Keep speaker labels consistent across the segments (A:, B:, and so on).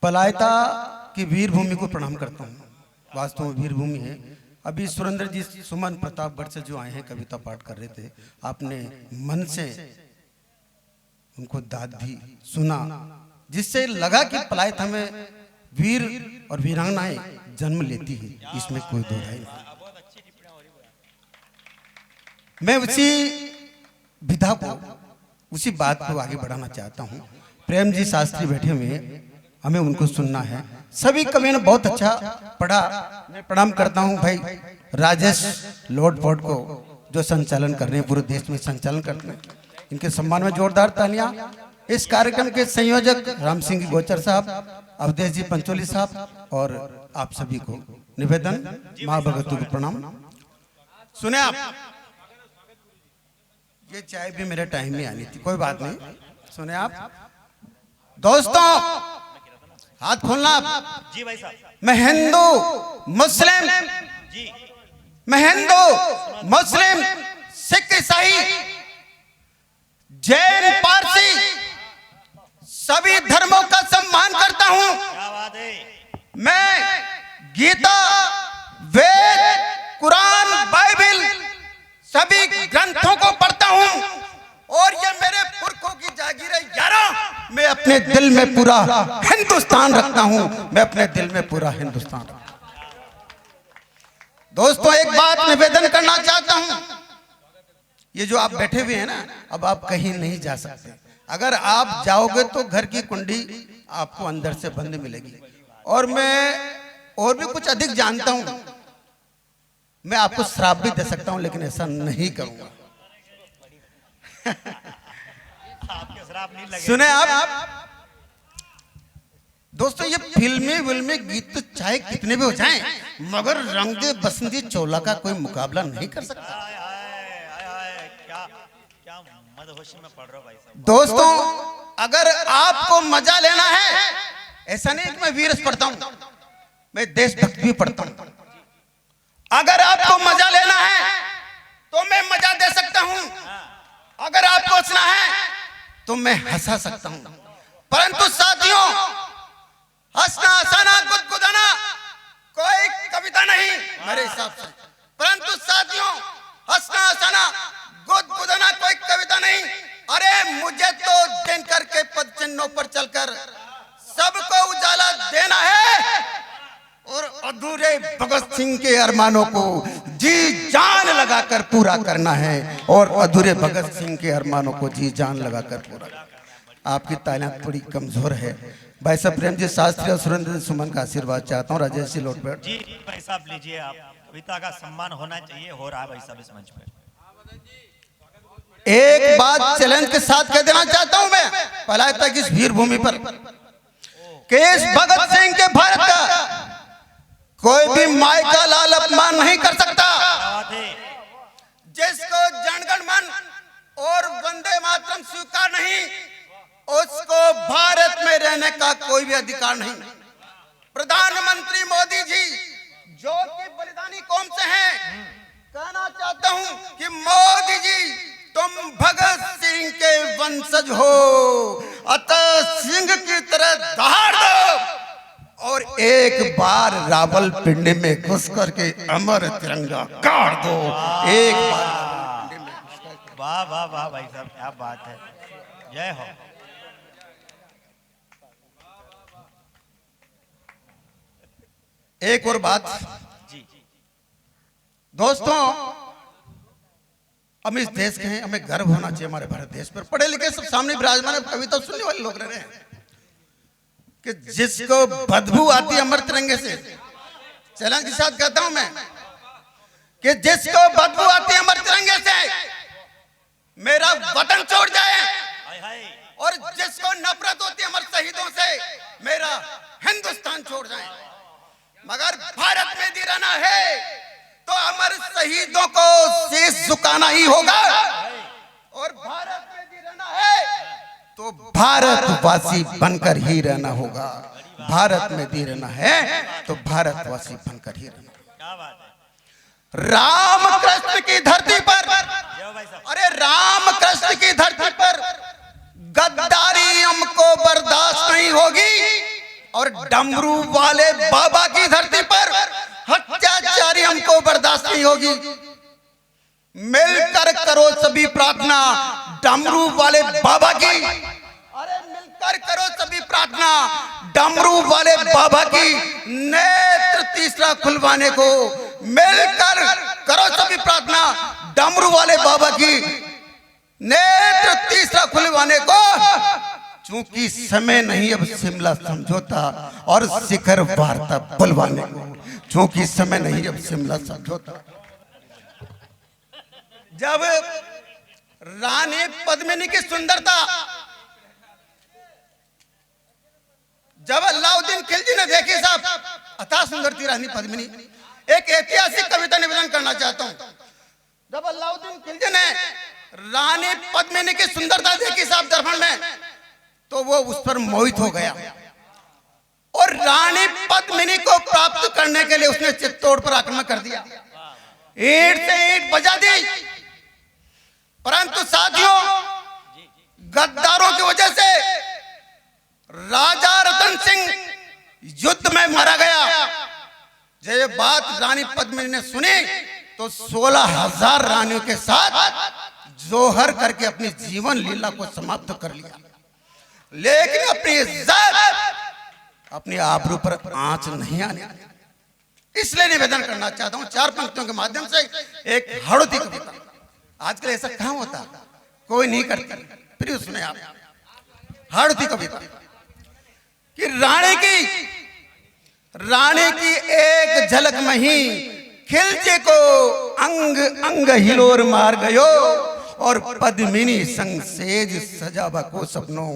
A: पलायता की वीर भूमि को प्रणाम करता हूँ। वास्तव में वीर भूमि है। अभी सुरेंद्र जी सुमन प्रतापगढ़ से जो आए हैं कविता पाठ कर रहे थे, आपने मन से उनको दाद दी, सुना, जिससे लगा कि पलायता में वीर और वीरांगनाएं जन्म लेती है, इसमें कोई दो राय नहीं। मैं उसी विधा को, उसी बात को आगे बढ़ाना चाहता हूँ। प्रेम जी शास्त्री बैठे हुए, हमें उनको सुनना है। सभी कवियों ने बहुत अच्छा पढ़ा। मैं प्रणाम करता हूँ भाई राजेश लॉर्ड फोर्ट को, जो संचालन कर रहे हैं, पूरे देश में संचालन करते हैं। इनके सम्मान में जोरदार तालियां। इस कार्यक्रम के संयोजक राम सिंह गोचर साहब, अवधेश जी पंचोली साहब और आप सभी को निवेदन, माँ भगवती को प्रणाम। सुने आप, ये चाय भी मेरे टाइम में आनी थी, कोई बात नहीं। सुने आप दोस्तों, हाथ खोलना आप।
B: जी भाई साहब।
A: मैं हिंदू मुस्लिम,
B: जी
A: मैं हिंदू मुस्लिम सिख ईसाई जैन पारसी सभी धर्मों का सम्मान करता हूं।
B: क्या बात है।
A: मैं गीता, वेद, कुरान, बाइबल सभी ग्रंथों को पढ़ता हूं और ये मेरे पुरखों की जागीर है यारा। मैं अपने दिल में पूरा हिंदुस्तान रखता हूं, मैं अपने दिल में पूरा हिंदुस्तान रखता हूं। दोस्तों, एक बात निवेदन करना चाहता हूं। ये जो आप बैठे हुए हैं ना, अब आप कहीं नहीं जा सकते। अगर आप जाओगे तो घर की कुंडी आपको अंदर से बंद मिलेगी। और मैं और भी कुछ अधिक जानता हूं, मैं आपको श्राप भी दे सकता हूं, लेकिन ऐसा नहीं करूंगा।
B: आपके शराब नहीं लगे।
A: सुने आप दोस्तों, ये फिल्मी गीत तो चाहे कितने भी हो जाएं, मगर रंगे बसंती चोला का कोई मुकाबला नहीं कर सकता।
B: आय, आय, आय, आय, क्या क्या मदहोशी में पढ़ रहा हूं भाई साहब।
A: दोस्तों, अगर आपको मजा लेना है, ऐसा नहीं कि मैं वीरस पढ़ता हूं, मैं देशभक्त भी पढ़ता हूं। अगर आपको मजा लेना है तो मैं मजा दे सकता हूं, अगर आपको हंसना है तो मैं हंसा सकता हूं। परंतु साथियों, हंसना, हंसाना, गुदगुदाना कोई कविता नहीं मेरे हिसाब से। परंतु साथियों, हंसना, हंसाना, गुदगुदाना कोई कविता नहीं। अरे मुझे तो दिनकर के पद चिन्हों पर चलकर सबको उजाला देना है और अधूरे भगत सिंह के अरमानों को जी जान लगाकर पूरा करना है। और अधूरे भगत सिंह के अरमानों को जी जान लगाकर पूरा। आपकी तालियां थोड़ी कमजोर है। भाई साहब प्रेम जी शास्त्री और सुरेंद्र सुमन का आशीर्वाद चाहता हूँ। राजेश जी लौट बैठ।
B: जी भाई साहब लीजिए आप। कविता का सम्मान होना चाहिए, हो रहा है भाई साहब इस मंच पे।
A: एक बात चैलेंज के साथ कह देना चाहता हूं मैं पलायता की इस वीर भूमि पर, कि इस भगत सिंह के भारत का कोई भी माय का लाल अपमान नहीं कर सकता। जिसको जनगण मन और वंदे मातरम स्वीकार नहीं, उसको भारत में रहने का कोई भी अधिकार नहीं। प्रधानमंत्री मोदी जी जो कि बलिदानी कौम से हैं, कहना चाहता हूं कि मोदी जी तुम भगत सिंह के वंशज हो, अतः सिंह की तरह दहाड़ दो और एक बार रावलपिंडी में घुस करके अमर तिरंगा गाड़ दो। एक बार।
B: वाह वाह वाह भाई साहब, क्या बात है। जय हो।
A: एक और बात
B: जी
A: दोस्तों, हम इस देश के हैं, हमें गर्व होना चाहिए हमारे भारत देश पर। पढ़े लिखे सब सामने विराजमान, कविता सुनने वाले लोग रह रहे हैं कि जिसको बदबू आती है अमर तिरंगे से, चैलेंज के साथ कहता हूं मैं कि जिसको बदबू आती है अमर तिरंगे से, मेरा वतन छोड़ जाए।
B: हाय हाय।
A: और जिसको नफरत होती है अमर शहीदों से, मेरा हिंदुस्तान छोड़ जाए। मगर भारत में भी रहना है तो अमर शहीदों को शीश झुकाना ही होगा। और भारत में भी रहना है तो भारतवासी बनकर ही रहना होगा। भारत में भी रहना है तो भारतवासी बनकर ही रहना।
B: क्या बात है।
A: राम कृष्ण की धरती पर,
B: जय हो भाई साहब।
A: अरे राम कृष्ण की धरती पर गद्दारी हमको बर्दाश्त नहीं होगी। और डमरू वाले बाबा की धरती पर अत्याचारी हमको बर्दाश्त नहीं होगी। मिलकर करो सभी प्रार्थना डमरू वाले बाबा की। अरे मिलकर करो सभी प्रार्थना डमरू वाले बाबा की नेत्र तीसरा खुलवाने को। मिलकर करो सभी प्रार्थना डमरू वाले बाबा की नेत्र तीसरा खुलवाने को। चूंकि समय नहीं अब शिमला समझौता और शिखर वार्ता बुलवाने को। चूंकि समय नहीं अब शिमला समझौता। जब रानी पद्मिनी की सुंदरता जब अलाउद्दीन खिलजी ने देखी साहब अथा सुंदर थी रानी पद्मिनी। एक ऐतिहासिक कविता निवेदन करना चाहता हूं। जब अलाउद्दीन खिलजी ने रानी पद्मिनी की सुंदरता देखी साहब दर्पण में तो वो उस पर मोहित हो गया और रानी पद्मिनी को प्राप्त करने के लिए उसने चित्तौड़ पर आक्रमण कर दिया। ईंट से ईंट बजा दी। परंतु साथियों गद्दारों की वजह से राजा रतन सिंह युद्ध में मारा गया। जब ये बात रानी पद्मिनी ने सुनी तो 16,000 रानियों के साथ जोहर करके अपनी जीवन लीला को समाप्त कर लिया। लेकिन अपनी इज्जत अपनी आबरू पर आंच नहीं आने। इसलिए निवेदन करना चाहता हूं 4 पंक्तियों के माध्यम से एक हड़ौती कविता। आजकल ऐसा कहां होता, कोई नहीं करता। फिर सुने आप हड़ौती कविता कि रानी की एक झलक में ही खिलजी को अंग अंग हिलोर मार गयो और पद्मिनी संग सेज सजावा को सपनों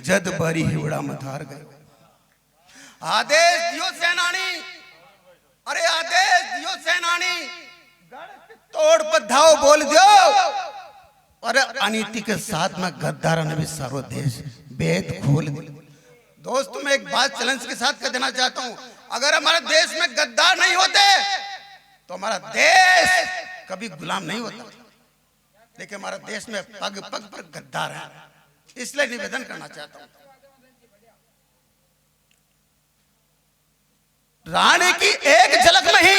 A: जद बरी हिवड़ा मधार गयो। आदेश दियो सेनानी, अरे आदेश दियो सेनानी तोड़ बधाओ बोल दियो। और अनीति के साथ में गद्दारों ने भी सारो देश भेद खोल दिया। दोस्तों मैं एक बात चैलेंज के साथ कह देना चाहता हूं, अगर हमारे देश में गद्दार नहीं होते तो हमारा देश कभी गुलाम नहीं होता। देखिए हमारा देश में पग पग पर गद्दार है। इसलिए निवेदन करना चाहता हूं रानी की एक झलक में ही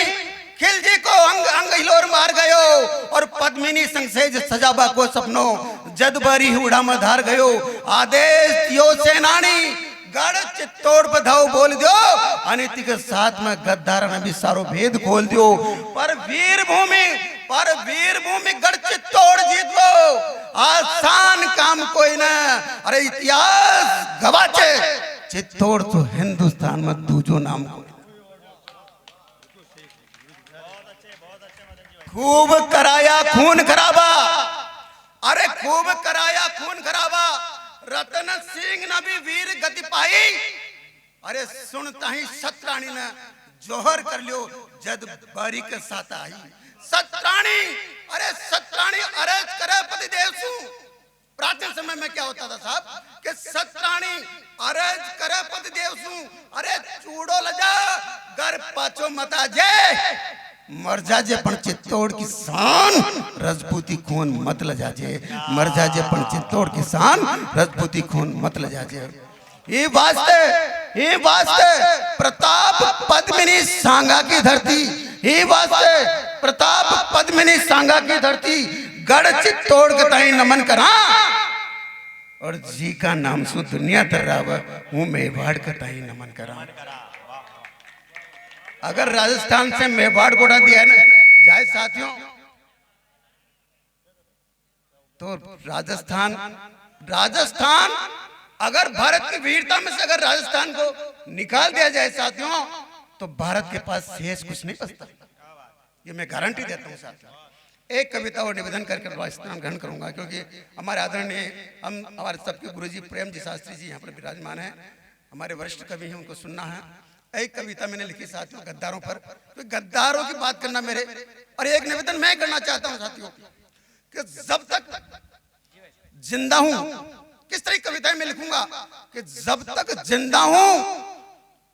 A: खिलजी को अंग अंग हिलोर मार गयो और पद्मिनी संग सेज सजाबा को सपनों जदबरी उड़ा में धार गयो। आदेश दियो सेनानी गढ़ चित्तौड़ बधाओ बोल दियो। अनीति के साथ में गद्दार ने भी सारो भेद खोल दियो। पर वीर भूमि गढ़ चित्तौड़ जीत लो आसान काम कोई ना। अरे इतिहास गवाचे चित्तौड़ तो हिंदुस्तान में दूजो नाम को। खूब कराया खून खराबा, अरे खूब कराया खून खराबा रतन सिंह ने भी वीर गति पाई। अरे सुनता ही सतरानी ने जोहर कर लियो जद बारी के साथ आई। सतरानी, अरे सतरानी अरज करे पति देव सु। प्राचीन समय में क्या होता था साहब कि सतरानी अरज करे पति देव सु। अरे चूड़ो लजा घर पाछो मता जे मर जाजे पण चित्तौड़ की शान रजपूती खून मत लजाजे। मर जाजे पण चित्तौड़ की शान रजपूती खून मत लजाजे। ये वास्ते प्रताप पद्मिनी सांगा की धरती, ये वास्ते प्रताप पद्मिनी सांगा की धरती गढ़ चित्तौड़ के ताई नमन करा और जी का नाम सु दुनिया तर्राव हूँ मेवाड़ के ताई नमन करा। अगर राजस्थान से मेवाड़ को उठा दिया है ना जाए साथियों तो राजस्थान अगर भारत की वीरता में से अगर राजस्थान को निकाल दिया जाए साथियों तो भारत के पास शेष कुछ नहीं बचता। ये मैं गारंटी देता हूँ साथियों। एक कविता और निवेदन करके राजस्थान ग्रहण करूंगा क्योंकि हमारे आदरणीय हमारे सबके गुरुजी प्रेम जी शास्त्री जी यहाँ पर विराजमान है। हमारे वरिष्ठ कवि हैं, उनको सुनना है। एक कविता मैंने लिखी साथियों गद्दारों पर। तो गद्दारों की बात करना मेरे और एक निवेदन मैं करना चाहता हूं साथियों कि जब तक जिंदा हूं, किस तरह की कविताएं मैं लिखूंगा कि जब तक जिंदा हूं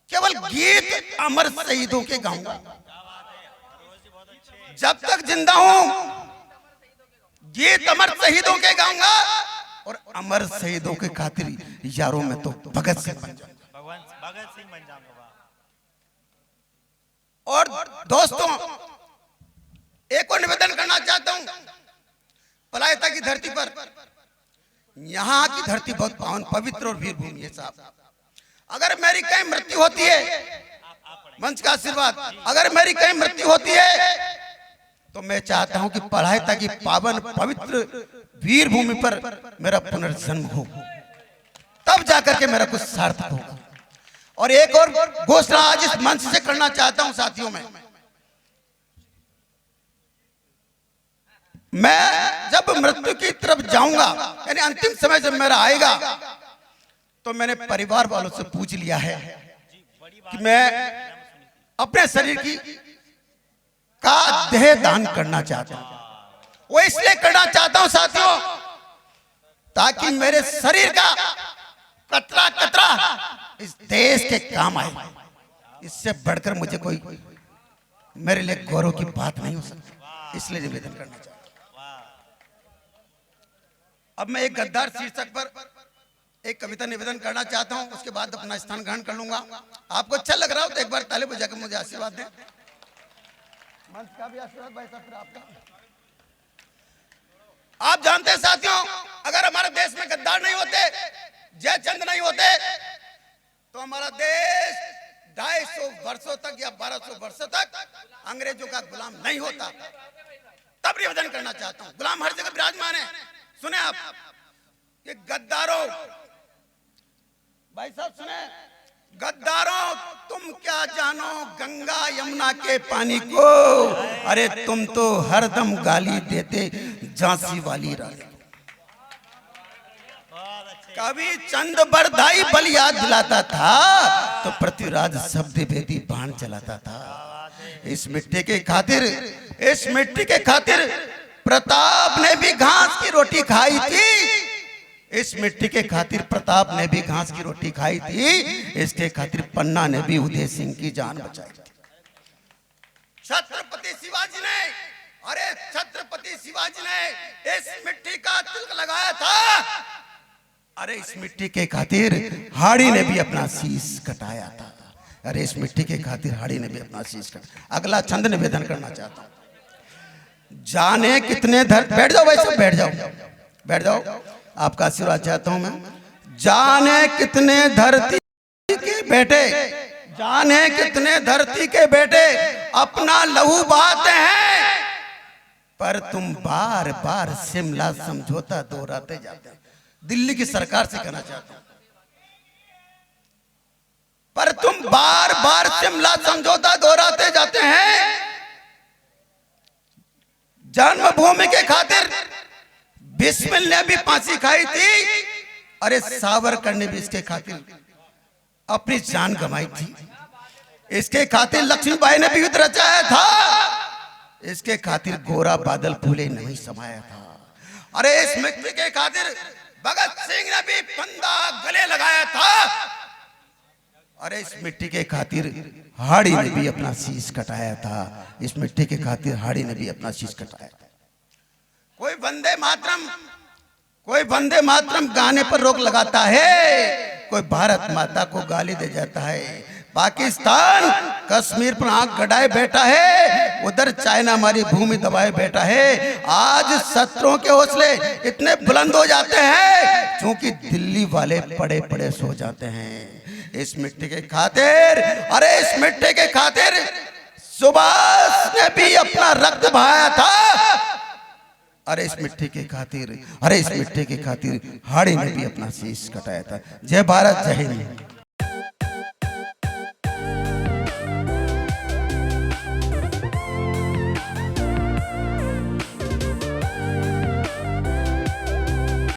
A: केवल गीत अमर शहीदों के गाऊंगा। जब तक जिंदा हूं गीत अमर शहीदों के गाऊंगा और अमर शहीदों के खातिर यारों में तो भगत सिंह बन जाऊंगा।
B: भगत सिंह बन जाऊंगा। वाह।
A: और दोस्तों, एक और निवेदन करना चाहता हूं, पलायता की धरती पर, यहाँ की धरती बहुत पावन पवित्र और वीर भूमि है साहब। अगर मेरी कहीं मृत्यु होती है, मंच का आशीर्वाद, अगर मेरी कहीं मृत्यु होती है तो मैं चाहता हूं कि पलायता की पावन पवित्र वीर भूमि पर मेरा पुनर्जन्म हो, तब जाकर के मेरा कुछ सार्थक होगा। और एक और घोषणा आज इस मंच से करना चाहता हूं साथियों में, मैं जब मृत्यु की तरफ जाऊंगा, यानी अंतिम समय जब मेरा आएगा, तो मैंने परिवार वालों से पूछ लिया है कि मैं अपने शरीर की का देह दान करना चाहता हूं। वो इसलिए करना चाहता हूं साथियों, ताकि मेरे शरीर का कतरा कतरा इस देश के काम आए। इससे बढ़कर मुझे कोई मेरे लिए गौरव की बात नहीं हो सकती, इसलिए निवेदन करना चाहता हूं। अब मैं एक गद्दार शीर्षक पर एक कविता निवेदन करना चाहता हूं, उसके बाद अपना स्थान ग्रहण कर लूंगा। आपको अच्छा लग रहा हो तो एक बार ताली बजाकर मुझे आशीर्वाद दें। मंच का भी आशीर्वाद भाई साहब, फिर आपका। आप जानते हैं साथियों, अगर हमारे देश में गद्दार नहीं होते, जयचंद नहीं होते, तो हमारा देश 250 वर्षों तक या 1200 वर्षों तक अंग्रेजों का गुलाम नहीं होता। तब निवेदन करना चाहता हूं, गुलाम हर जगह विराजमान है। सुने आप, ये गद्दारों, भाई साहब सुने, गद्दारों तुम क्या जानो गंगा यमुना के पानी को, अरे तुम तो हरदम गाली देते झांसी वाली रानी। कभी चंद बरदाई बल याद दिलाता था, तो पृथ्वीराज शब्द भेदी बाण चलाता था। इस मिट्टी के खातिर, इस मिट्टी के खातिर प्रताप ने भी घास की रोटी खाई थी। इस मिट्टी के खातिर प्रताप ने भी घास की रोटी खाई थी। इसके खातिर पन्ना ने भी उदय सिंह की जान बचाई थी। छत्रपति शिवाजी ने, अरे छत्रपति शिवाजी ने इस मिट्टी का तिलक लगाया था। अरे इस मिट्टी के खातिर हाड़ी ने भी अपना शीश कटाया था। अरे इस मिट्टी के खातिर हाड़ी ने भी अपना शीश कटाया। अगला छंद निवेदन करना चाहता हूं, जाने कितने बैठ जाओ भाई साहब, बैठ जाओ, बैठ जाओ, आपका आशीर्वाद चाहता हूं मैं। जाने कितने धरती के बेटे, जाने कितने धरती के बेटे अपना लहू बहाते हैं, पर तुम बार बार शिमला समझौता दोहराते जाते हैं। दिल्ली की सरकार से कहना चाहता हूं, पर तुम बार बार शिमला समझौता दोहराते जाते हैं। जन्मभूमि के खातिर बिस्मिल ने भी फांसी खाई थी। अरे सावरकर ने भी इसके खातिर अपनी जान गंवाई थी। इसके खातिर लक्ष्मीबाई ने भी युद्ध रचाया था। इसके खातिर गोरा बादल फूले नहीं समाया था। अरे इस मिट्टी के खातिर भगत सिंह ने भी फंदा गले लगाया था। अरे इस मिट्टी के खातिर हाड़ी ने भी अपना शीश कटाया था। इस मिट्टी के खातिर हाड़ी ने भी अपना शीश कटाया था। कोई वंदे मातरम, कोई वंदे मातरम गाने पर रोक लगाता है, कोई भारत माता को गाली दे जाता है। पाकिस्तान कश्मीर पर आंख गड़ाए बैठा है, उधर चाइना हमारी भूमि दबाए बैठा है। आज शत्रुओं के हौसले इतने बुलंद हो जाते हैं क्योंकि दिल्ली वाले पड़े पड़े सो जाते हैं। इस मिट्टी के खातिर, अरे इस मिट्टी के खातिर सुभाष ने भी अपना रक्त बहाया था। अरे इस मिट्टी के खातिर, अरे इस मिट्टी के खातिर हाड़ी ने भी अपना शीश कटाया था। जय भारत, जय हिंद।